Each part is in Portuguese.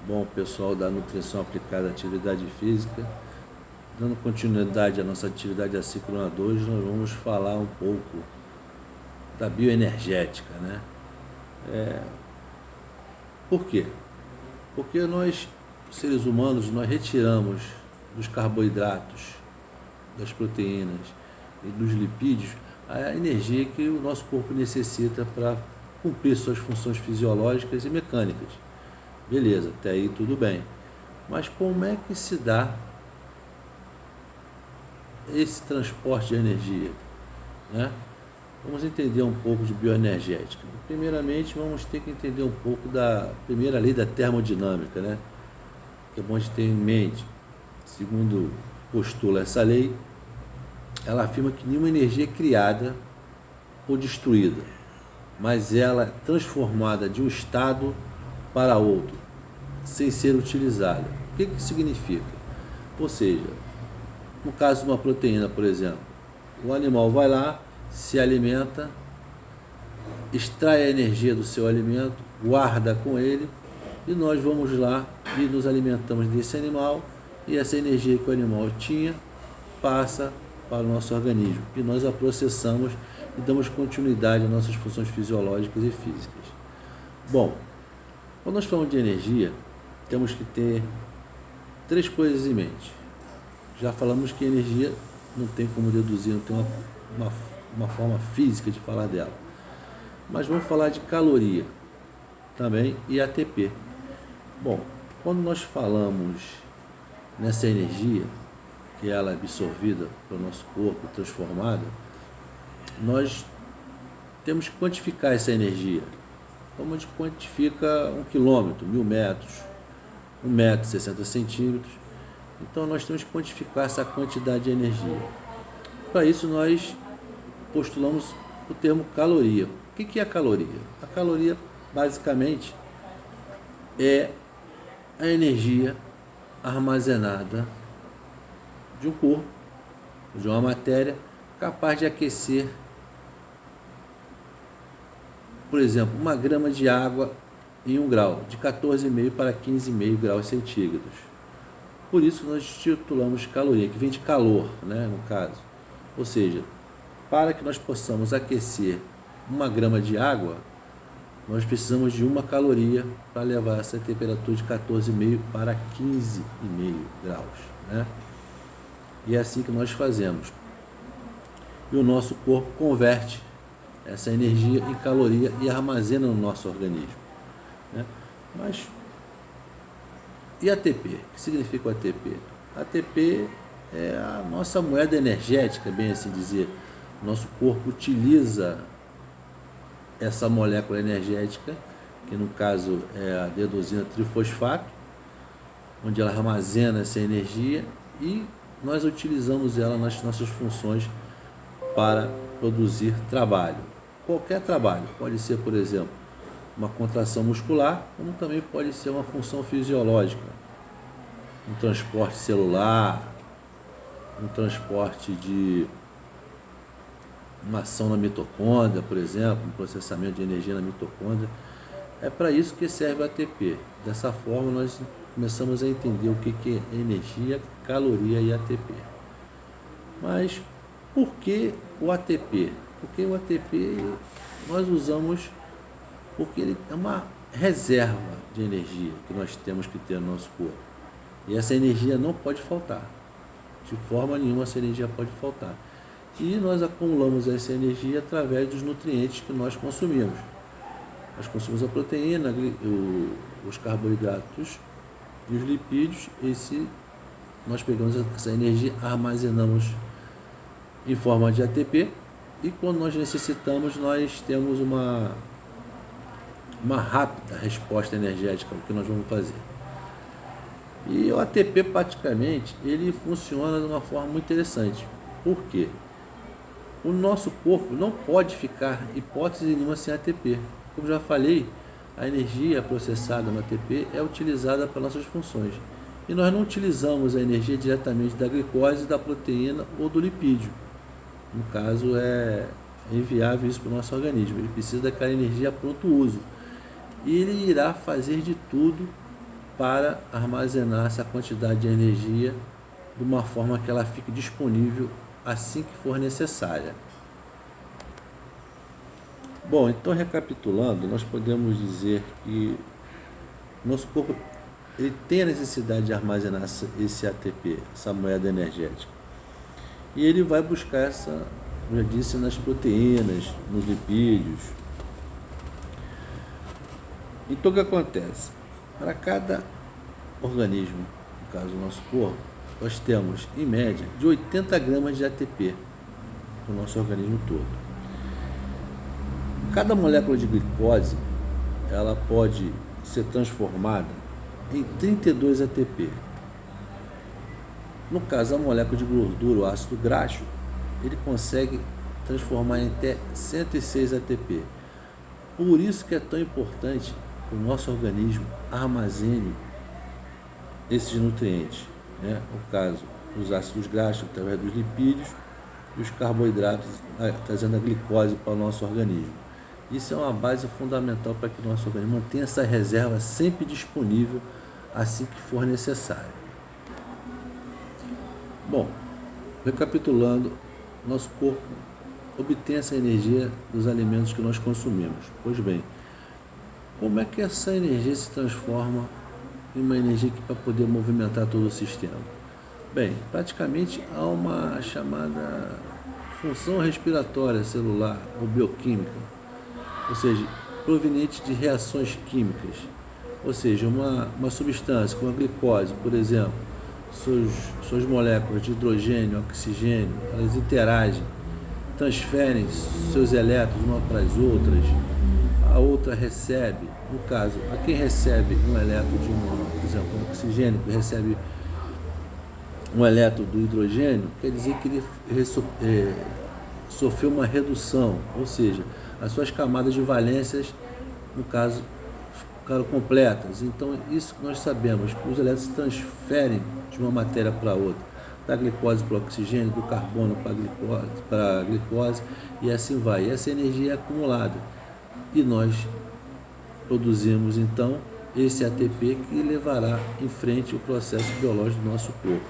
Bom, pessoal da nutrição aplicada à atividade física, dando continuidade à nossa atividade assíncrona 2, nós vamos falar um pouco da bioenergética, né? Por quê? Porque nós, seres humanos, nós retiramos dos carboidratos, das proteínas e dos lipídios a energia que o nosso corpo necessita para cumprir suas funções fisiológicas e mecânicas. Beleza, até aí tudo bem. Mas como é que se dá esse transporte de energia, né? Vamos entender um pouco de bioenergética. Primeiramente, vamos ter que entender um pouco da primeira lei da termodinâmica, né? Que é bom de ter em mente. Segundo postula essa lei, ela afirma que nenhuma energia é criada ou destruída, mas ela é transformada de um estado para outro, sem ser utilizada. O que significa? Ou seja, no caso de uma proteína, por exemplo, o animal vai lá, se alimenta, extrai a energia do seu alimento, guarda com ele, e nós vamos lá e nos alimentamos desse animal, e essa energia que o animal tinha passa para o nosso organismo, e nós a processamos e damos continuidade às nossas funções fisiológicas e físicas. Bom, quando nós falamos de energia, temos que ter três coisas em mente. Já falamos que energia não tem como deduzir, não tem uma forma física de falar dela. Mas vamos falar de caloria também e ATP. Bom, quando nós falamos nessa energia, que ela é absorvida pelo nosso corpo, transformada, nós temos que quantificar essa energia. Como a gente quantifica 1 quilômetro, 1000 metros, 1 metro, 60 centímetros. Então nós temos que quantificar essa quantidade de energia. Para isso nós postulamos o termo caloria. O que é a caloria? A caloria basicamente é a energia armazenada de um corpo, de uma matéria capaz de aquecer, por exemplo, 1 grama de água em 1 grau, de 14,5 para 15,5 graus centígrados. Por isso nós titulamos caloria, que vem de calor, né, no caso. Ou seja, para que nós possamos aquecer 1 grama de água, nós precisamos de 1 caloria para levar essa temperatura de 14,5 para 15,5 graus, né? E é assim que nós fazemos. E o nosso corpo converte essa energia em caloria e armazena no nosso organismo, né? Mas e ATP? O que significa o ATP? ATP é a nossa moeda energética, bem assim dizer. Nosso corpo utiliza essa molécula energética, que no caso é a adenosina trifosfato, onde ela armazena essa energia e nós utilizamos ela nas nossas funções para produzir trabalho. Qualquer trabalho, pode ser, por exemplo, uma contração muscular, como também pode ser uma função fisiológica, um transporte celular, um transporte de uma ação na mitocôndria, por exemplo, um processamento de energia na mitocôndria. É para isso que serve o ATP. Dessa forma, nós começamos a entender o que é energia, caloria e ATP. Mas por que o ATP? Porque o ATP nós usamos porque ele é uma reserva de energia que nós temos que ter no nosso corpo. E essa energia não pode faltar. De forma nenhuma essa energia pode faltar. E nós acumulamos essa energia através dos nutrientes que nós consumimos. Nós consumimos a proteína, os carboidratos e os lipídios. Nós pegamos essa energia, armazenamos em forma de ATP. E quando nós necessitamos, nós temos uma rápida resposta energética ao que nós vamos fazer. E o ATP praticamente ele funciona de uma forma muito interessante. Por quê? O nosso corpo não pode ficar hipótese nenhuma sem ATP. Como já falei, a energia processada no ATP é utilizada para nossas funções. E nós não utilizamos a energia diretamente da glicose, da proteína ou do lipídio. No caso, é inviável isso para o nosso organismo. Ele precisa daquela energia a pronto uso. E ele irá fazer de tudo para armazenar essa quantidade de energia de uma forma que ela fique disponível assim que for necessária. Bom, então recapitulando, nós podemos dizer que nosso corpo ele tem a necessidade de armazenar esse ATP, essa moeda energética. E ele vai buscar essa, como eu já disse, nas proteínas, nos lipídios. Então o que acontece? Para cada organismo, no caso do nosso corpo, nós temos em média de 80 gramas de ATP no nosso organismo todo. Cada molécula de glicose ela pode ser transformada em 32 ATP. No caso, a molécula de gordura, o ácido graxo, ele consegue transformar em até 106 ATP. Por isso que é tão importante que o nosso organismo armazene esses nutrientes, né? No caso, os ácidos graxos através dos lipídios e os carboidratos trazendo a glicose para o nosso organismo. Isso é uma base fundamental para que o nosso organismo mantenha essa reserva sempre disponível assim que for necessário. Bom, recapitulando, nosso corpo obtém essa energia dos alimentos que nós consumimos. Pois bem, como é que essa energia se transforma em uma energia para poder movimentar todo o sistema? Bem, praticamente há uma chamada função respiratória celular ou bioquímica, ou seja, proveniente de reações químicas, ou seja, uma substância como a glicose, por exemplo, suas moléculas de hidrogênio, oxigênio, elas interagem, transferem seus elétrons uma para as outras, a outra recebe, no caso, a quem recebe um elétron por exemplo, um oxigênio que recebe um elétron do hidrogênio, quer dizer que ele sofreu uma redução, ou seja, as suas camadas de valências, no caso, ficaram completas. Então, isso que nós sabemos, que os elétrons se transferem de uma matéria para outra, da glicose para o oxigênio, do carbono para a glicose, e assim vai. E essa energia é acumulada. E nós produzimos, então, esse ATP que levará em frente o processo biológico do nosso corpo.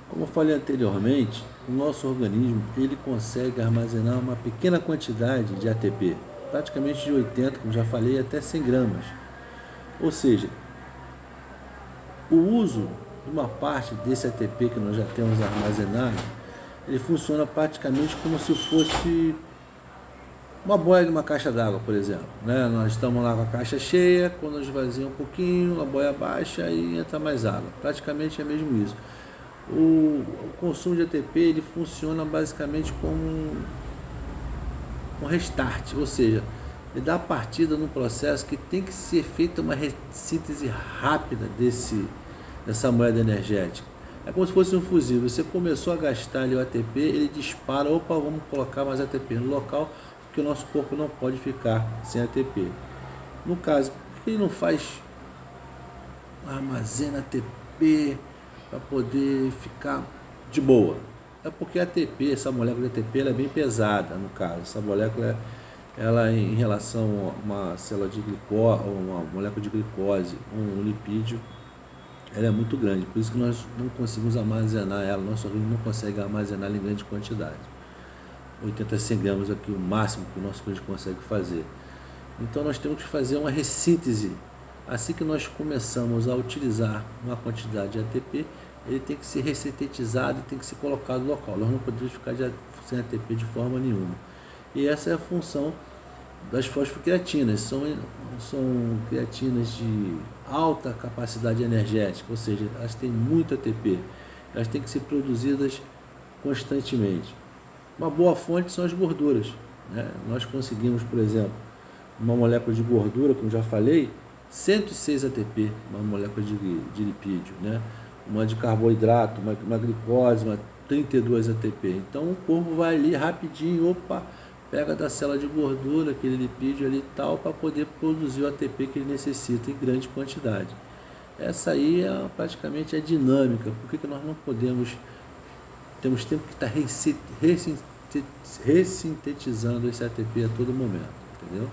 Como eu falei anteriormente, o nosso organismo ele consegue armazenar uma pequena quantidade de ATP, praticamente de 80, como já falei, até 100 gramas. Ou seja, o uso de uma parte desse ATP que nós já temos armazenado, ele funciona praticamente como se fosse uma boia de uma caixa d'água, por exemplo. Né? Nós estamos lá com a caixa cheia, quando esvazia um pouquinho, a boia baixa e entra mais água. Praticamente é mesmo isso. O consumo de ATP ele funciona basicamente como um restart, ou seja, ele dá a partida no processo que tem que ser feita uma síntese rápida dessa moeda energética. É como se fosse um fuzil, você começou a gastar ali o ATP, ele dispara, opa, vamos colocar mais ATP no local, porque o nosso corpo não pode ficar sem ATP. No caso, por que ele não armazena ATP para poder ficar de boa? É porque a ATP, essa molécula de ATP, ela é bem pesada, no caso. Essa molécula, ela em relação a uma célula de glicose, ou uma molécula de glicose, um lipídio, ela é muito grande. Por isso que nós não conseguimos armazenar ela, nosso organismo não consegue armazenar ela em grande quantidade. 80 a 100 gramas aqui, o máximo que o nosso organismo consegue fazer. Então nós temos que fazer uma ressíntese. Assim que nós começamos a utilizar uma quantidade de ATP, ele tem que ser ressintetizado e tem que ser colocado no local. Nós não podemos ficar sem ATP de forma nenhuma. E essa é a função das fosfocreatinas. São creatinas de alta capacidade energética, ou seja, elas têm muito ATP. Elas têm que ser produzidas constantemente. Uma boa fonte são as gorduras. Né? Nós conseguimos, por exemplo, uma molécula de gordura, como já falei, 106 ATP, uma molécula de lipídio, né? Uma de carboidrato, uma glicose, uma 32 ATP. Então o corpo vai ali rapidinho, opa, pega da célula de gordura, aquele lipídio ali e tal, para poder produzir o ATP que ele necessita em grande quantidade. Essa aí praticamente é dinâmica. Por que nós não podemos, temos tempo que estar ressintetizando esse ATP a todo momento, entendeu?